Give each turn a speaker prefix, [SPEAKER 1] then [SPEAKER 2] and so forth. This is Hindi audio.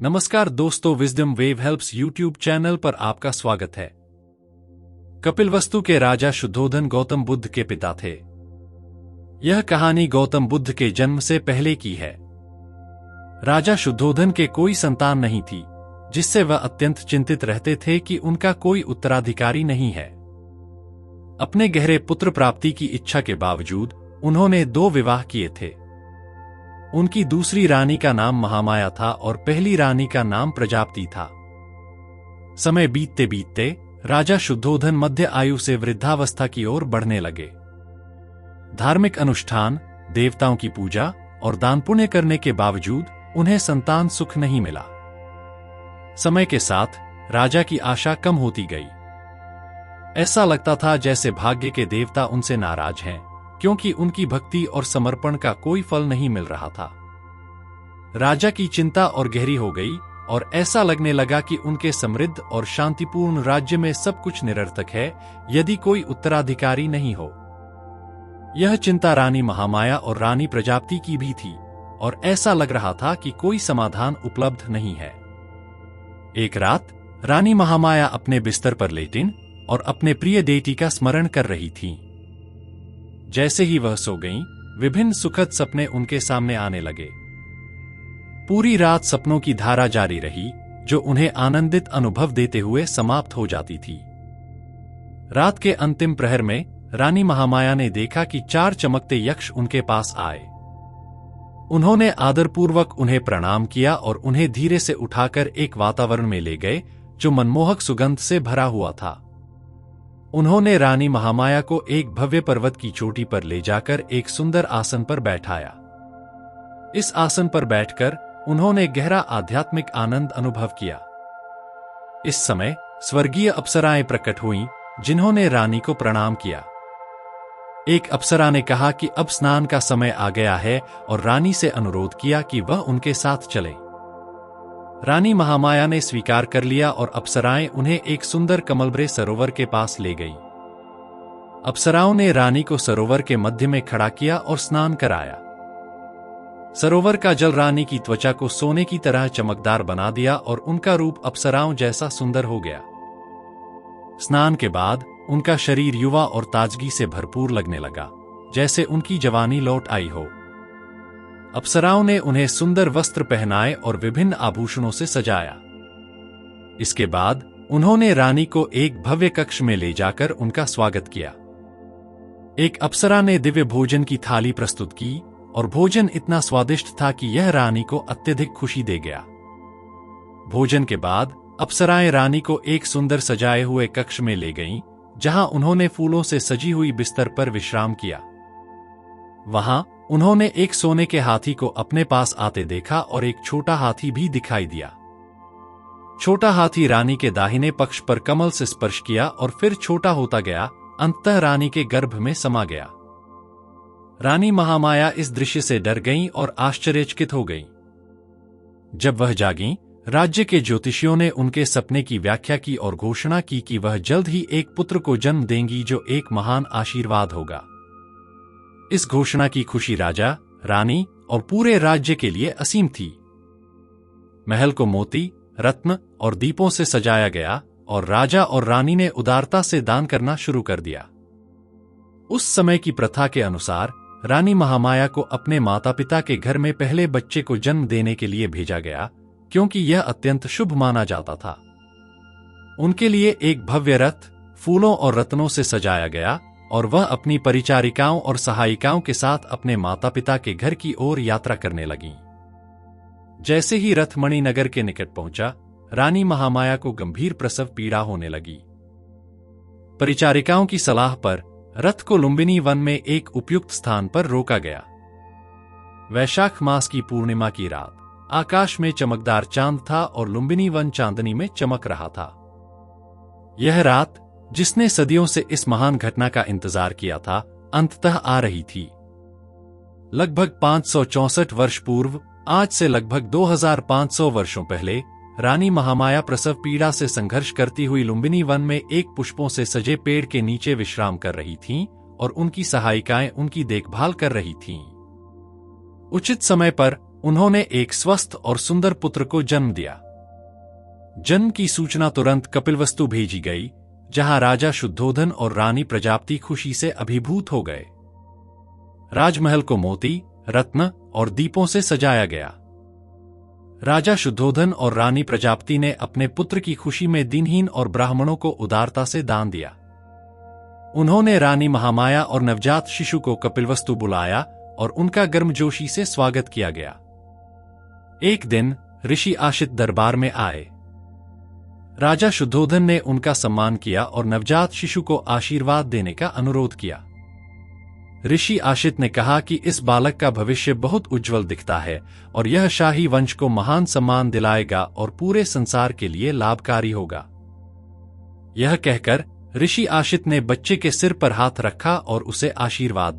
[SPEAKER 1] नमस्कार दोस्तों, wisdom wave helps YouTube channel पर आपका स्वागत है। कपिलवस्तु के राजा शुद्धोधन गौतम बुद्ध के पिता थे। यह कहानी गौतम बुद्ध के जन्म से पहले की है। राजा शुद्धोधन के कोई संतान नहीं थी, जिससे वह अत्यंत चिंतित रहते थे कि उनका कोई उत्तराधिकारी नहीं है। अपने गहरे पुत्र प्राप्ति की इच्छा के बावजूद उन्होंने 2 विवाह किए थे। उनकी दूसरी रानी का नाम महामाया था और पहली रानी का नाम प्रजापति था। समय बीतते बीतते राजा शुद्धोधन मध्य आयु से वृद्धावस्था की ओर बढ़ने लगे। धार्मिक अनुष्ठान, देवताओं की पूजा और दान पुण्य करने के बावजूद उन्हें संतान सुख नहीं मिला। समय के साथ राजा की आशा कम होती गई। ऐसा लगता था जैसे भाग्य के देवता उनसे नाराज हैं, क्योंकि उनकी भक्ति और समर्पण का कोई फल नहीं मिल रहा था। राजा की चिंता और गहरी हो गई और ऐसा लगने लगा कि उनके समृद्ध और शांतिपूर्ण राज्य में सब कुछ निरर्थक है यदि कोई उत्तराधिकारी नहीं हो। यह चिंता रानी महामाया और रानी प्रजापति की भी थी और ऐसा लग रहा था कि कोई समाधान उपलब्ध नहीं है। एक रात रानी महामाया अपने बिस्तर पर लेटिन और अपने प्रिय देती का स्मरण कर रही थीं। जैसे ही वह सो गईं, विभिन्न सुखद सपने उनके सामने आने लगे। पूरी रात सपनों की धारा जारी रही, जो उन्हें आनंदित अनुभव देते हुए समाप्त हो जाती थी। रात के अंतिम प्रहर में रानी महामाया ने देखा कि 4 चमकते यक्ष उनके पास आए। उन्होंने आदरपूर्वक उन्हें प्रणाम किया और उन्हें धीरे से उठाकर एक वातावरण में ले गए जो मनमोहक सुगंध से भरा हुआ था। उन्होंने रानी महामाया को एक भव्य पर्वत की चोटी पर ले जाकर एक सुंदर आसन पर बैठाया। इस आसन पर बैठकर उन्होंने गहरा आध्यात्मिक आनंद अनुभव किया। इस समय स्वर्गीय अप्सराएं प्रकट हुईं, जिन्होंने रानी को प्रणाम किया। एक अप्सरा ने कहा कि अब स्नान का समय आ गया है और रानी से अनुरोध किया कि वह उनके साथ चले। रानी महामाया ने स्वीकार कर लिया और अप्सराएं उन्हें एक सुंदर कमलभरे सरोवर के पास ले गईं। अप्सराओं ने रानी को सरोवर के मध्य में खड़ा किया और स्नान कराया। सरोवर का जल रानी की त्वचा को सोने की तरह चमकदार बना दिया और उनका रूप अप्सराओं जैसा सुंदर हो गया। स्नान के बाद उनका शरीर युवा और ताजगी से भरपूर लगने लगा, जैसे उनकी जवानी लौट आई हो। अप्सराओं ने उन्हें सुंदर वस्त्र पहनाए और विभिन्न आभूषणों से सजाया। इसके बाद उन्होंने रानी को एक भव्य कक्ष में ले जाकर उनका स्वागत किया। एक अप्सरा ने दिव्य भोजन की थाली प्रस्तुत की और भोजन इतना स्वादिष्ट था कि यह रानी को अत्यधिक खुशी दे गया। भोजन के बाद अप्सराएं रानी को एक सुंदर सजाए हुए कक्ष में ले गईं, जहां उन्होंने फूलों से सजी हुई बिस्तर पर विश्राम किया। वहां उन्होंने एक सोने के हाथी को अपने पास आते देखा और एक छोटा हाथी भी दिखाई दिया। छोटा हाथी रानी के दाहिने पक्ष पर कमल से स्पर्श किया और फिर छोटा होता गया, अंततः रानी के गर्भ में समा गया। रानी महामाया इस दृश्य से डर गईं और आश्चर्यचकित हो गईं। जब वह जागीं, राज्य के ज्योतिषियों ने उनके सपने की व्याख्या की और घोषणा की कि वह जल्द ही एक पुत्र को जन्म देंगी जो एक महान आशीर्वाद होगा। इस घोषणा की खुशी राजा, रानी और पूरे राज्य के लिए असीम थी। महल को मोती, रत्न और दीपों से सजाया गया और राजा और रानी ने उदारता से दान करना शुरू कर दिया। उस समय की प्रथा के अनुसार रानी महामाया को अपने माता पिता के घर में पहले बच्चे को जन्म देने के लिए भेजा गया, क्योंकि यह अत्यंत शुभ माना जाता था। उनके लिए एक भव्य रथ फूलों और रत्नों से सजाया गया और वह अपनी परिचारिकाओं और सहायिकाओं के साथ अपने माता पिता के घर की ओर यात्रा करने लगीं। जैसे ही रथ मणिनगर के निकट पहुंचा, रानी महामाया को गंभीर प्रसव पीड़ा होने लगी। परिचारिकाओं की सलाह पर रथ को लुंबिनी वन में एक उपयुक्त स्थान पर रोका गया। वैशाख मास की पूर्णिमा की रात आकाश में चमकदार चांद था और लुंबिनी वन चांदनी में चमक रहा था। यह रात, जिसने सदियों से इस महान घटना का इंतजार किया था, अंततः आ रही थी। लगभग 564 वर्ष पूर्व, आज से लगभग 2500 वर्षों पहले, रानी महामाया प्रसव पीड़ा से संघर्ष करती हुई लुंबिनी वन में एक पुष्पों से सजे पेड़ के नीचे विश्राम कर रही थीं और उनकी सहायिकाएं उनकी देखभाल कर रही थीं। उचित समय पर उन्होंने एक स्वस्थ और सुंदर पुत्र को जन्म दिया। जन्म की सूचना तुरंत कपिलवस्तु भेजी गई, जहां राजा शुद्धोधन और रानी प्रजापति खुशी से अभिभूत हो गए। राजमहल को मोती, रत्न और दीपों से सजाया गया। राजा शुद्धोधन और रानी प्रजापति ने अपने पुत्र की खुशी में दीनहीन और ब्राह्मणों को उदारता से दान दिया। उन्होंने रानी महामाया और नवजात शिशु को कपिलवस्तु बुलाया और उनका गर्मजोशी से स्वागत किया गया। एक दिन ऋषि आशित दरबार में आए। राजा शुद्धोधन ने उनका सम्मान किया और नवजात शिशु को आशीर्वाद देने का अनुरोध किया। ऋषि आशित ने कहा कि इस बालक का भविष्य बहुत उज्जवल दिखता है और यह शाही वंश को महान सम्मान दिलाएगा और पूरे संसार के लिए लाभकारी होगा। यह कहकर ऋषि आशित ने बच्चे के सिर पर हाथ रखा और उसे आशीर्वाद